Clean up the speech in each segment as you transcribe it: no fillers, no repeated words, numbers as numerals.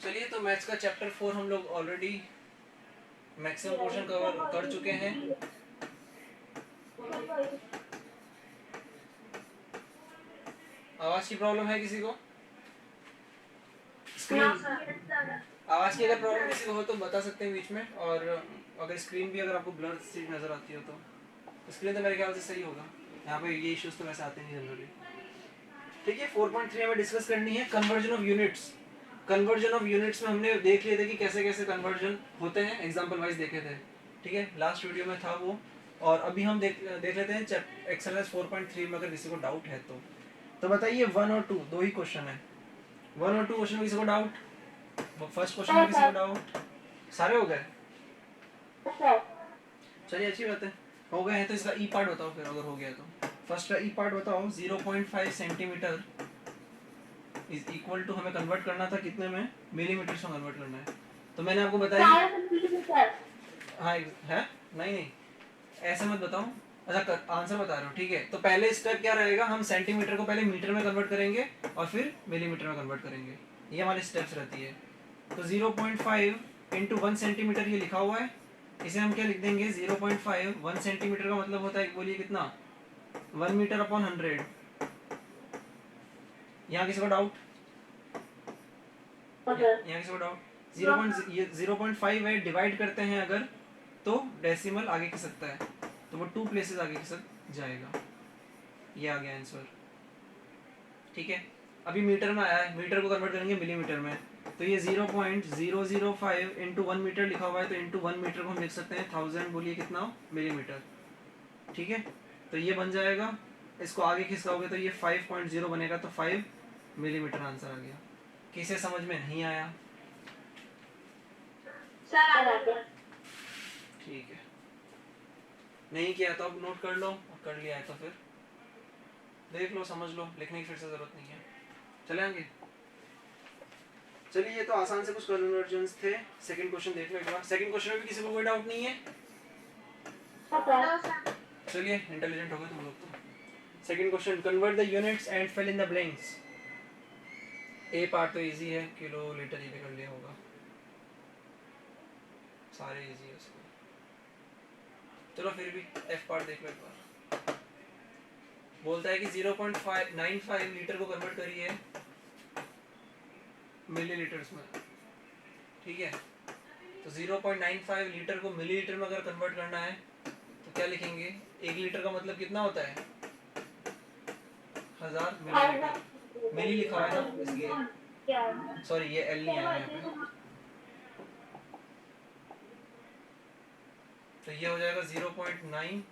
चलिए, तो मैथ्स का चैप्टर 4 हम लोग ऑलरेडी मैक्सिमम पोर्शन कवर कर चुके हैं। आवाज की प्रॉब्लम है किसी को? स्क्रीन आवाज की अगर प्रॉब्लम किसी को हो तो बता सकते हैं बीच में, और अगर स्क्रीन भी अगर आपको ब्लर सी नजर आती हो तो स्क्रीन तो मेरे ख्याल से सही होगा। यहाँ पे ये इश्यूज तो वैसे आते नहीं जनरली। ठीक है, 4.3 हमें डिस्कस करनी है conversion of units. Conversion of units में हमने देख लिए थे कि कैसे कैसे कन्वर्जन होते हैं, एग्जांपल वाइज देखे थे। ठीक है, लास्ट वीडियो में था वो। और अभी हम देख लेते हैं एक्सरसाइज 4.3 में, अगर किसी को डाउट है तो बताइए। 1 और 2 दो ही क्वेश्चन है। 1 और 2 क्वेश्चन में किसी को डाउट? फर्स्ट क्वेश्चन में किसी को डाउट? सारे हो गए? चलिए, अच्छी बात है, हो गए हैं। तो इसका ई पार्ट बताओ फिर, अगर हो गया तो। फर्स्ट का ई पार्ट बताओ। 0.5 सेंटीमीटर इज इक्वल टू, हमें कन्वर्ट करना था कितने में? मिलीमीटर में कन्वर्ट करना है। तो मैंने आपको बताया। हाँ है, नहीं ऐसे मत बताओ। अच्छा, आंसर बता रहे हो, ठीक है। तो पहले स्टेप क्या रहेगा, हम सेंटीमीटर को पहले मीटर में कन्वर्ट करेंगे और फिर मिलीमीटर में कन्वर्ट करेंगे। ये हमारी स्टेप्स रहती है। तो 0.5 इंटू 1 सेंटीमीटर ये लिखा हुआ है, इसे हम क्या लिख देंगे? 0.5 1 सेंटीमीटर का मतलब होता है, बोलिए कितना? 1 मीटर अपॉन 100। यहाँ किसी को डाउट? यहाँ किसी को डाउट? 0.5 है, डिवाइड करते हैं अगर तो डेसिमल आगे खिसकता है, तो वो 2 प्लेसेस आगे खिसक जाएगा। ये आ गया आंसर। ठीक है, अभी मीटर में आया है, मीटर को कन्वर्ट करेंगे मिलीमीटर में। तो ये 0.005 इंटू 1 मीटर लिखा हुआ है, तो इंटू 1 मीटर को हम लिख सकते हैं 1000, बोलिए कितना? मिलीमीटर। ठीक है, तो ये बन जाएगा। इसको आगे खिसकाओगे तो ये 5.0 बनेगा, तो 5 मिलीमीटर आंसर आ गया। किसे समझ में नहीं आया? ठीक है, नहीं किया तो अब नोट कर लो, और कर लिया है तो फिर देख लो, समझ लो, लिखने की फिर से जरूरत नहीं है। चले आगे। चलिए, ये तो आसान से कुछ कन्वर्जन्स थे। सेकंड क्वेश्चन देख लो एक बार। सेकंड क्वेश्चन में भी किसी को कोई डाउट नहीं है? चलिए, इंटेलिजेंट हो गए तुम लोग तो। Second question, convert the units and fill in the blanks. A part तो इजी है, किलो लीटर ये कर लिया होगा, सारे इजी है उसको। चलो फिर भी एफ पार्ट देख लो एक बार। बोलता है कि 0.95 लीटर को कन्वर्ट करिए मिलीलीटर्स में। ठीक है, तो 0.95 लीटर को मिलीलीटर में अगर कन्वर्ट करना है तो क्या लिखेंगे? 1 लीटर का मतलब कितना होता है? 1000 मिलीलीटर। मिली लिखा हुआ है ना, इसलिए सॉरी, ये एल नहीं आया यहाँ पे। तो ये हो जाएगा 0.9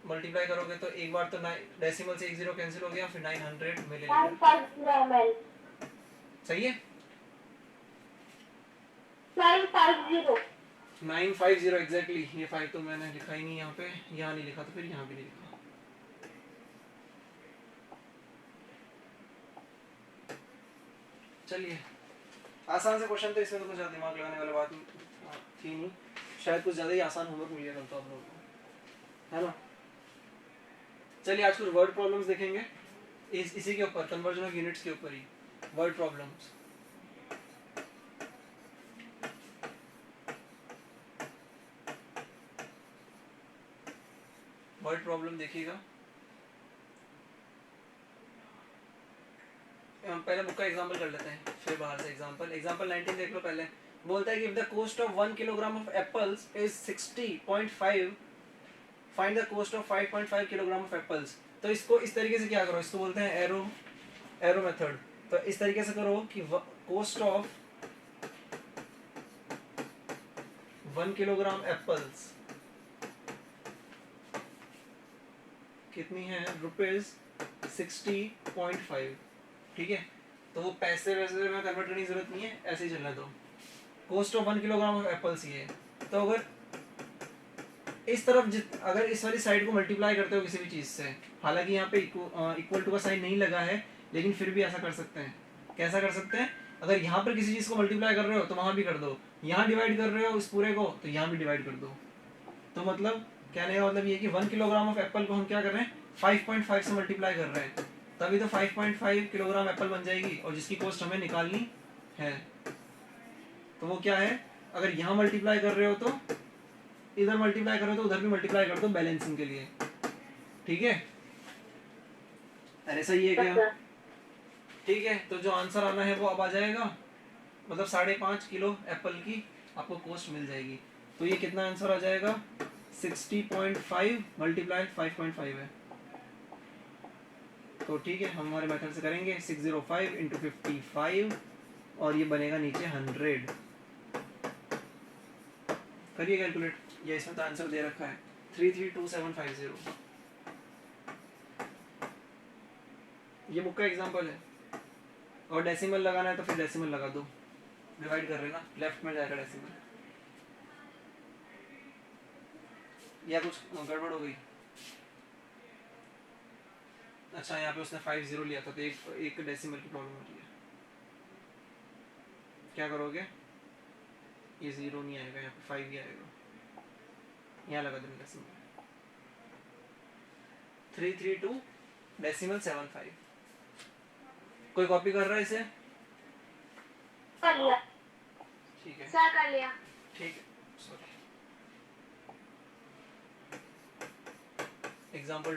मल्टीप्लाई करोगे तो एक बार तो डेसिमल से 1 0 कैंसिल हो गया, फिर 900 मिलीलीटर। सही है, 950 एग्जैक्टली। ये 5 तो मैंने लिखा ही नहीं यहाँ पे, यहाँ नहीं लिखा तो फिर यहाँ भी नहीं लिखा। चलिए, आसान से क्वेश्चन, तो इसमें तो कुछ ज़्यादा दिमाग लगाने वाली बात थी नहीं। शायद कुछ ज़्यादा ही आसान होमवर्क मिल गया करता आप लोगों को, है ना। चलिए, आज कुछ वर्ड प्रॉब्लम्स देखेंगे इसी के ऊपर, कन्वर्जन ऑफ यूनिट्स के ऊपर ही वर्ड प्रॉब्लम्स। वर्ड प्रॉब्लम देखिएगा। हम पहले बुक का एग्जांपल कर लेते हैं, फिर बाहर से एग्जांपल 19 देख लो पहले। बोलता है कि if the cost of 1 kilogram of apples is 60.5, find the cost of 5.5 kilogram of apples. तो इसको इस तरीके से क्या करो, इसको बोलते हैं एरो मेथड। तो इस तरीके से करो कि कॉस्ट ऑफ 1 किलोग्राम एप्पल्स कितनी है? ₹60.5। ठीक है, तो वो पैसे वैसे में कन्वर्ट करने की जरूरत नहीं है, ऐसे ही चलना दो। Cost of 1 kilogram of apples ये। तो अगर इस तरफ अगर इस वाली साइड को मल्टीप्लाई करते हो किसी भी चीज से, हालांकि यहाँ पे इक्वल टू का साइन नहीं लगा है, लेकिन फिर भी ऐसा कर सकते हैं। कैसा कर सकते हैं? अगर यहाँ पर किसी चीज को मल्टीप्लाई कर रहे हो तो वहां भी कर दो, यहाँ डिवाइड कर रहे हो इस पूरे को तो यहाँ भी डिवाइड कर दो। तो मतलब कहने का मतलब ये कि 1 किलोग्राम ऑफ एप्पल को हम क्या कर रहे हैं? 5.5 से मल्टीप्लाई कर रहे हैं, तभी तो 5.5 किलोग्राम एप्पल बन जाएगी, और जिसकी कॉस्ट हमें निकालनी है। तो वो क्या है, अगर यहाँ मल्टीप्लाई कर रहे हो तो इधर मल्टीप्लाई कर रहे हो तो उधर भी मल्टीप्लाई कर दो बैलेंसिंग के लिए, ठीक है। अरे सही है क्या? ठीक है, तो जो आंसर आना है वो अब आ जाएगा, मतलब 5.5 किलो एप्पल की आपको कॉस्ट मिल जाएगी। तो ये कितना आंसर आ जाएगा, 60.5 मल्टीप्लाई 5.5 है। तो ठीक है, हम हमारे मेथड से करेंगे 605 इंटू 55 और ये बनेगा नीचे 100। करिए कैलकुलेट, ये इसमें तो आंसर दे रखा है 332750। ये बुक का एग्जांपल है, और डेसिमल लगाना है तो फिर डेसिमल लगा दो, डिवाइड कर रहे ना, लेफ्ट में जाएगा डेसिमल। या कुछ गड़बड़ हो गई? अच्छा, यहाँ पे उसने 50 लिया था तो एक डेसिमल की प्रॉब्लम हो रही है। क्या करोगे, ये 0 नहीं आएगा, यहाँ पे 5 ही आएगा, यहाँ लगा देंगे डेसिमल 332 डेसिमल 75। कोई कॉपी कर रहा है इसे? कर लिया ठीक है सर, कर लिया। ठीक है, सॉरी। एग्जाम्पल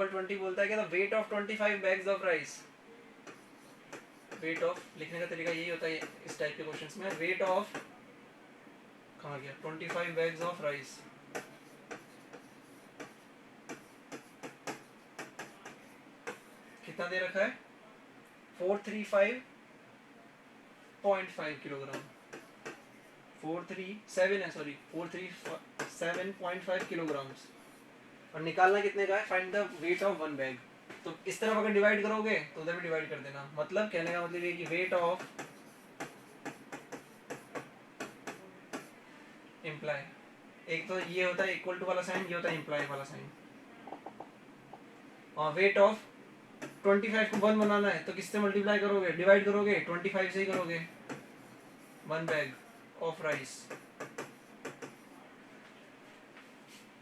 20 बोलता है कि the weight of 25 bags of rice. Weight of लिखने का तरीका यही होता है इस टाइप के क्वेश्चंस में। वेट ऑफ कहाँ गया, 25 बैग्स ऑफ राइस। कितना दे रखा है, 435.5 किलोग्राम, 437.5 किलोग्राम्स, और निकालना कितने का है, find the weight of one bag. तो इस तरफ अगर डिवाइड करोगे तो उधर भी डिवाइड कर देना, मतलब कहने का मतलब ये कि वेट ऑफ इम्प्लाई, एक तो ये होता है इक्वल टू वाला साइन, ये होता है इम्प्लाई वाला साइन। और वेट ऑफ 25 को 1 बनाना है तो किससे मल्टीप्लाई करोगे, डिवाइड करोगे, 25 से ही करोगे, वन बैग ऑफ राइस।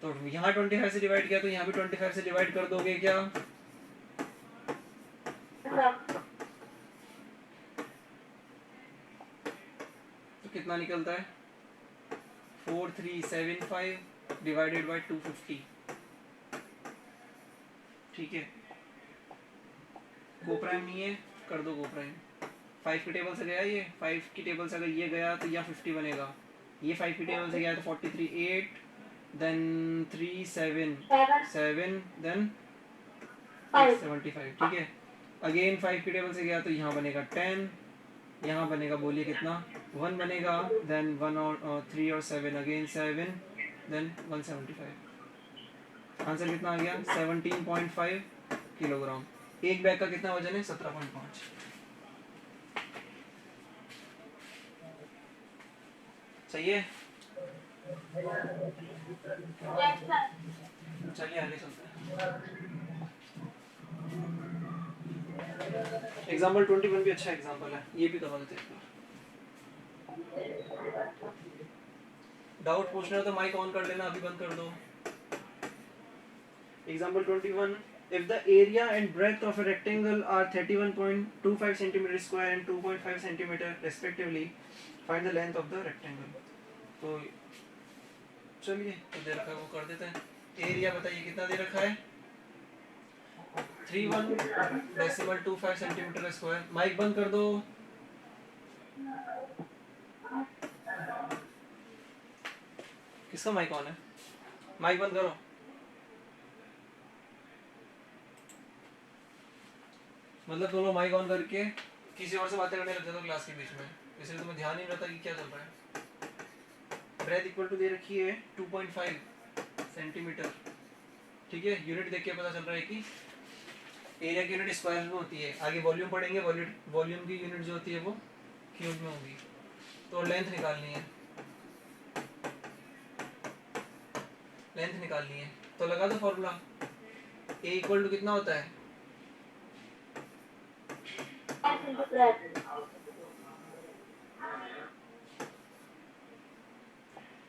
तो यहाँ 25 से डिवाइड किया तो यहाँ भी 25 से डिवाइड कर दोगे क्या? तो कितना निकलता है, 4375 डिवाइडेड बाय 250। ठीक है, गो प्राइम नहीं है, कर दो गो प्राइम। 5 की टेबल से गया, ये 5 की टेबल से अगर ये गया तो यहाँ 50 बनेगा, ये 5 की टेबल से गया तो 43 8 देन 3 7 7 देन 75। ठीक है, अगेन 5 की टेबल से गया तो यहाँ बनेगा 10, यहाँ बनेगा बोलिए कितना, 1 बनेगा, देन 1 और 3 और 7 अगेन 7 देन 175। आंसर कितना आ गया, 17.5 किलोग्राम। एक बैग का कितना वजन है, 17.5। सही है, चलिए आगे चलते हैं। एग्जाम्पल 21 भी अच्छा एग्जाम्पल है, ये भी करवा देते हैं। डाउट पूछना है तो माइक ऑन कर लेना, अभी बंद कर दो। Example 21, if the area and breadth of a rectangle are 31.25 centimeter square and 2.5 centimeter respectively, find the length of the rectangle। तो चलिए, तो दे रखा है वो कर देते हैं। एरिया बताइए कितना दे रखा है, 31.25 सेंटीमीटर स्क्वायर। माइक बंद कर दो। किसका माइक ऑन है, माइक बंद करो। मतलब तुम लोग माइक ऑन करके किसी और से बातें करने लगते हो क्लास के बीच में, इसलिए तुम्हें ध्यान ही नहीं रहता कि क्या चल रहा है। ब्रेथ इक्वल टू दे रखी है 2.5 सेंटीमीटर। ठीक है, यूनिट देख के पता चल रहा है कि एरिया की यूनिट स्क्वायर में होती है। आगे वॉल्यूम पढ़ेंगे, वॉल्यूम की यूनिट जो होती है वो क्यूब में होगी। तो लेंथ निकालनी है, लेंथ निकालनी है तो लगा दो फॉर्मूला। ए इक्वल टू कितना होता है,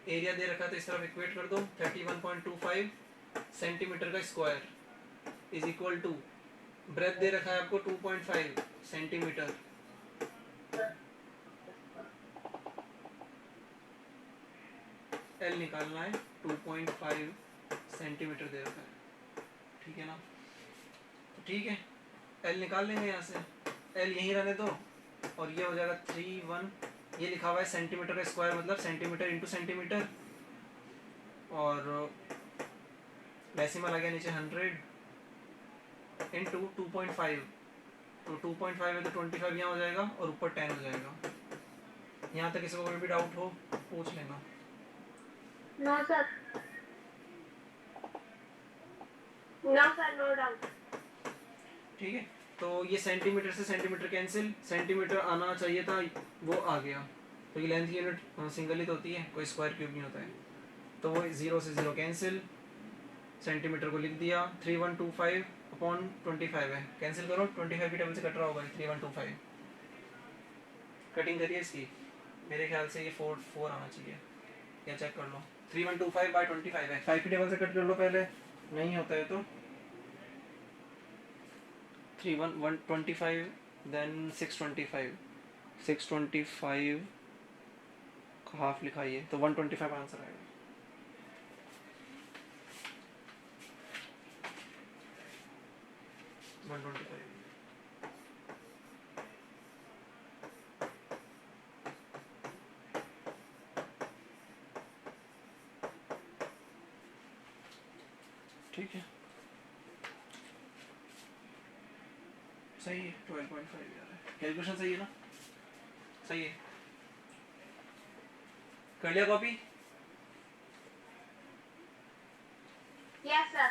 एरिया दे रखा था इस तरफ इक्वेट कर दो, 31.25 सेंटीमीटर का square is equal to breadth दे रखा है आपको 2.5 सेंटीमीटर, एल निकालना है 2.5 सेंटीमीटर दे रखा है, ठीक है ना। तो ठीक है, एल निकाल लेंगे यहाँ से, एल यहीं रहने दो और ये हो जाएगा 31, ये लिखा हुआ है सेंटीमीटर का स्क्वायर मतलब सेंटीमीटर इंटू सेंटीमीटर, और डेसिमल आ गया नीचे 100 इंटू 2.5, तो 2.5 है तो 25 यहाँ हो जाएगा और ऊपर 10 हो जाएगा। यहाँ तक किसी को कोई भी डाउट हो पूछ लेना। No sir, no sir, no doubt. ठीक है, तो ये सेंटीमीटर से सेंटीमीटर कैंसिल, सेंटीमीटर आना चाहिए था वो आ गया, तो ये लेंथ की यूनिट सिंगल ही तो होती है, कोई स्क्वायर क्यूब नहीं होता है, तो वो 0 से 0 कैंसिल, सेंटीमीटर को लिख दिया 3125 अपॉन 25 है, कैंसिल करो 25 की टेबल से कट रहा होगा 3125, कटिंग करिए इसकी, मेरे ख्याल से ये 4 आना चाहिए, या चेक कर लो 3125 बाय 25 है, 5 की टेबल से कट कर लो पहले, नहीं होता है तो 125 देन 625 का हाफ लिखाइए तो 125 आंसर आएगा। ठीक है, सही है, 12.5 यार, कैलकुलेशन सही है ना, सही है, कर लिया copy? Yes sir.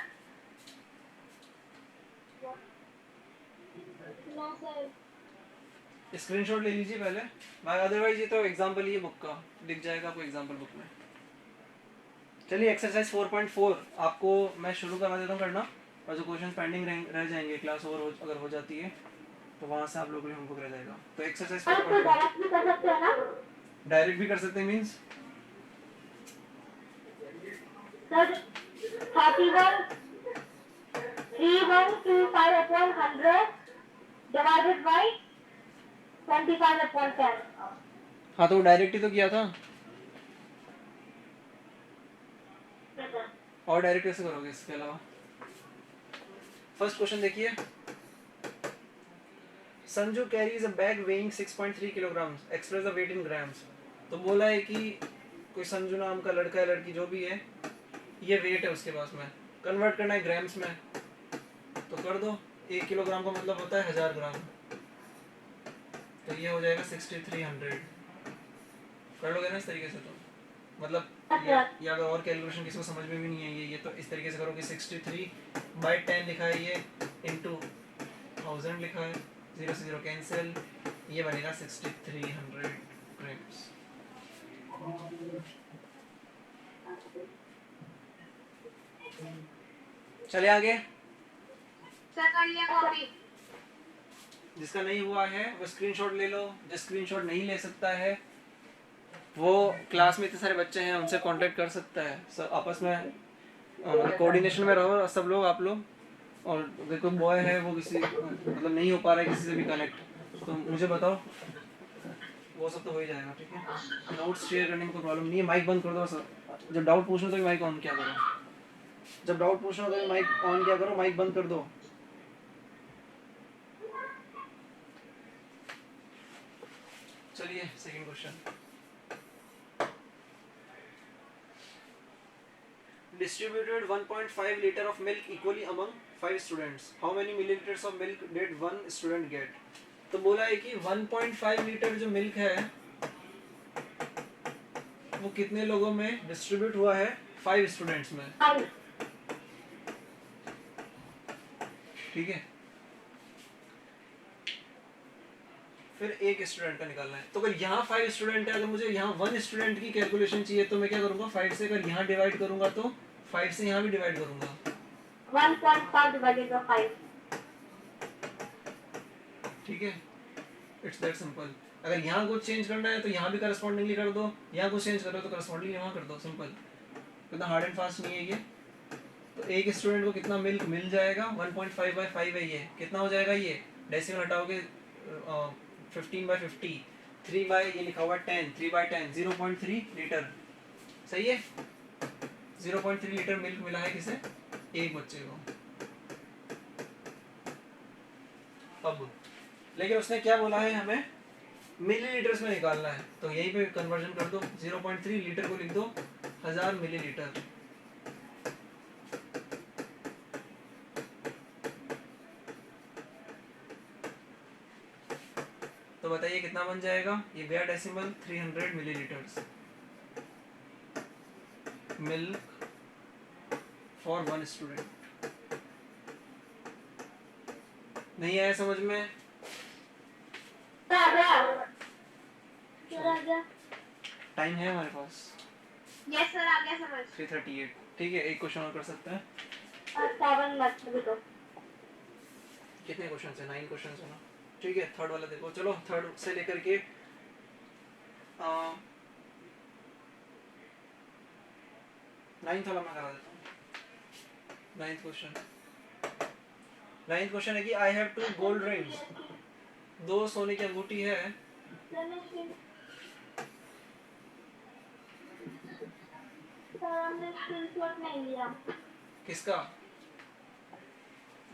No sir. Screenshot ले लीजिए पहले, भाई अदरवाइज ये तो एग्जांपल ही है बुक का, दिख जाएगा आपको एग्जांपल बुक में। चलिए एक्सरसाइज 4.4 आपको मैं शुरू करवा देता हूँ करना, और जो क्वेश्चन पेंडिंग रह जाएंगे क्लास ओवर अगर हो जाती है तो वहाँ से आप लोगों के लिए होमवर्क रह जाएगा। तो एक्सरसाइज 4.4 डायरेक्ट भी कर सकते हैं ना? डायरेक्ट भी कर सकते हैं, means sir 3125 upon 100 divided by 25 upon 10। हाँ तो डायरेक्ट ही तो किया था, और डायरेक्ट कैसे करोगे इसके अलावा? फर्स्ट क्वेश्चन देखिए, Sanju carries a bag weighing 6.3 kilograms, express the weight in grams. तो बोला है कि कोई संजू नाम का लड़का है लड़की जो भी है, ये वेट है उसके पास में, कन्वर्ट करना है ग्राम्स में, तो कर दो, 1 किलोग्राम का मतलब होता है 1000 ग्राम, तो ये हो जाएगा 6300, कर लोगे ना इस तरीके से? तो मतलब ये अगर और कैलकुलेशन किसी को समझ में भी नहीं है ये तो इस तरीके से करो कि 63/10 लिखा है ये, इंटू 1000 लिखा है, 0 से 0 कैंसिल, ये बनेगा 6300 ग्राम्स। चलिए आगे, सर कर लिया कॉपी। जिसका नहीं हुआ है वो स्क्रीनशॉट ले लो, जो स्क्रीनशॉट नहीं ले सकता है वो क्लास में इतने सारे बच्चे हैं उनसे कांटेक्ट कर सकता है, सब आपस में कोऑर्डिनेशन में रहो सब लोग, आप लोग, और अगर कोई बॉय है वो किसी मतलब नहीं हो पा रहा है किसी से भी कनेक्ट तो मुझे बताओ, वो सब तो हो ही जाएगा। ठीक है, नोट्स शेयर करने में कोई प्रॉब्लम नहीं है, माइक बंद कर दो सर, जब डाउट पूछना तो माइक ऑन क्या करो, जब डाउट पूछना तो माइक ऑन क्या करो, माइक बंद कर दो। चलिए second question, distributed 1.5 liter of milk equally among 5 students. How many milliliters of milk did one student get? तो बोला है कि 1.5 लीटर जो मिल्क है वो कितने लोगों में डिस्ट्रीब्यूट हुआ है? 5 स्टूडेंट्स में। ठीक है, फिर एक स्टूडेंट का निकालना है, तो अगर यहाँ 5 स्टूडेंट है, अगर मुझे यहाँ 1 स्टूडेंट की कैलकुलेशन चाहिए तो मैं क्या करूँगा, 5 से अगर यहाँ डिवाइड करूँगा तो 5 से यहाँ भी डिवाइड करूँगा, 1.5 divided by 5। ठीक है, इट्स दैट सिंपल। अगर यहाँ कुछ चेंज करना है तो यहाँ भी करस्पॉन्डिंगली कर दो, यहाँ कुछ चेंज करो तो करस्पॉन्डिंगली यहाँ कर दो, सिंपल, इतना हार्ड एंड फास्ट नहीं है ये। तो एक स्टूडेंट को कितना मिल्क मिल जाएगा? 1.5/5 है, ये कितना हो जाएगा? ये डेसिमल हटाओगे 15/50, 3 बाय ये लिखा हुआ 10, 3/10, 0.3 लीटर। सही है, 0.3 लीटर मिल्क मिला है किसे? एक बच्चे को। अब लेकिन उसने क्या बोला है, हमें मिलीलीटर्स में निकालना है, तो यहीं पे कन्वर्जन कर दो। 0.3 लीटर को लिख दो 1000 मिलीलीटर। तो बताइए कितना बन जाएगा? ये गया decimal 300 millilitres milk for one student. नहीं आया समझ में? टाइम है हमारे पास? यस सर, आ गया समझ। 3:38। ठीक है, एक क्वेश्चन और कर सकते हैं। 7 मत भी तो। कितने क्वेश्चन है? 9 क्वेश्चन है ना। ठीक है, थर्ड वाला देखो। चलो थर्ड से लेकर के 9th वाला मैं करा देता हूँ। 9th क्वेश्चन है कि आई हैव 2 गोल्ड रिंग्स। 2 सोने की अंगूठी है। हमने स्क्रीनशॉट नहीं लिया। किसका?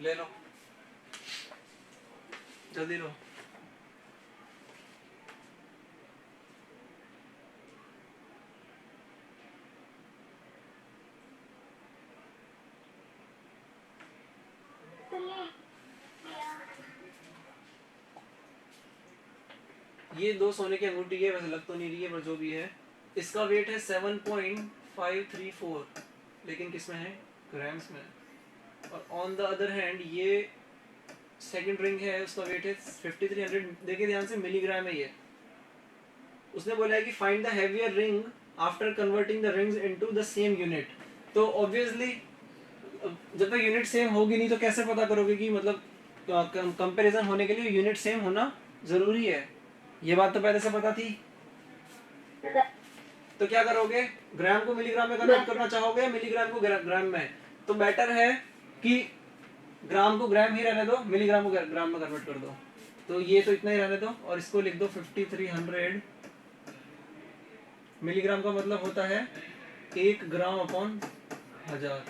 ले लो, जल्दी लो। ये 2 सोने की अंगूठी है, वैसे लग तो नहीं रही है पर जो भी है। इसका वेट है 7.534, लेकिन किस में है? ग्राम्स में। और ऑन द अदर हैंड ये सेकंड रिंग है, उसका वेट है 5300। देखिए ध्यान से, मिलीग्राम है ये। उसने बोला है कि find the heavier ring after converting the rings into the same unit. तो ऑब्वियसली जब तक यूनिट सेम होगी नहीं तो कैसे पता करोगे कि मतलब कंपैरिजन होने के लिए यूनिट सेम होना जरूरी है। ये बात तो पहले से पता थी। तो क्या करोगे? ग्राम को मिलीग्राम में कन्वर्ट करना चाहोगे या मिलीग्राम को ग्राम में? तो बेटर है कि ग्राम को ग्राम ही रहने दो, मिलीग्राम को ग्राम में कन्वर्ट कर दो। तो ये तो इतना ही रहने दो और इसको लिख दो 5300। मिलीग्राम का मतलब होता है 1 ग्राम अपॉन 1000।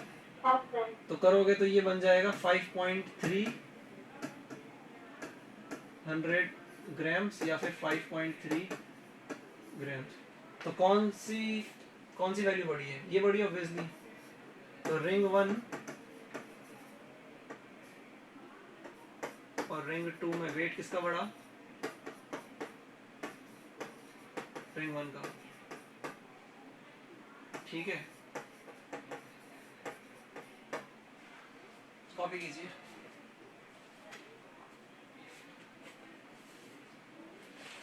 तो करोगे तो ये बन जाएगा 5.3 ग्राम्स या फिर 5.3 ग्राम्स। तो कौन सी वैल्यू बड़ी है? ये बड़ी ऑब्वियसली। तो रिंग 1 और रिंग 2 में वेट किसका बड़ा? रिंग 1 का। ठीक है, कॉपी कीजिए।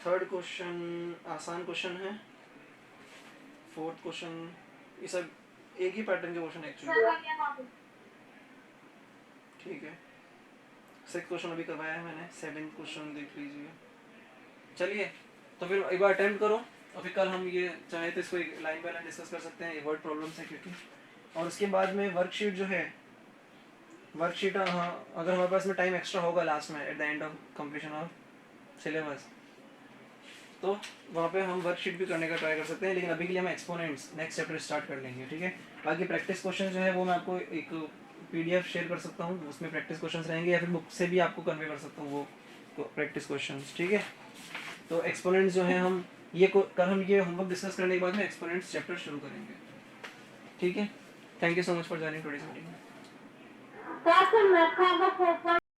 थर्ड क्वेश्चन आसान क्वेश्चन है। फोर्थ क्वेश्चन, ये सब एक ही पैटर्न के क्वेश्चन एक्चुअली। ठीक है, 6th क्वेश्चन अभी करवाया है मैंने, 7th क्वेश्चन देख लीजिए। चलिए तो फिर एक बार अटेम्प्ट करो और फिर कल हम ये चाहे तो इसको एक लाइन बाय लाइन डिस्कस कर सकते हैं। ये वर्ड प्रॉब्लम्स है क्योंकि, और उसके बाद में वर्कशीट जो है, वर्कशीट हाँ अगर हमारे पास में टाइम एक्स्ट्रा होगा लास्ट में at the end of completion of syllabus, तो वहाँ पे हम वर्कशीट भी करने का ट्राई कर सकते हैं। लेकिन अभी के लिए हम एक्सपोनेंट्स नेक्स्ट चैप्टर स्टार्ट कर लेंगे। ठीक है, बाकी प्रैक्टिस क्वेश्चन जो है वो मैं आपको एक PDF शेयर कर सकता हूँ, उसमें प्रैक्टिस क्वेश्चंस रहेंगे, या फिर बुक से भी आपको कन्वे कर सकता हूँ वो प्रैक्टिस क्वेश्चंस। ठीक है, तो एक्सपोनेंट्स जो हैं हम ये कल हम ये होमवर्क डिस्कस करने के बाद में एक्सपोनेंट्स चैप्टर शुरू करेंगे। ठीक है, thank you so much for joining today's meeting.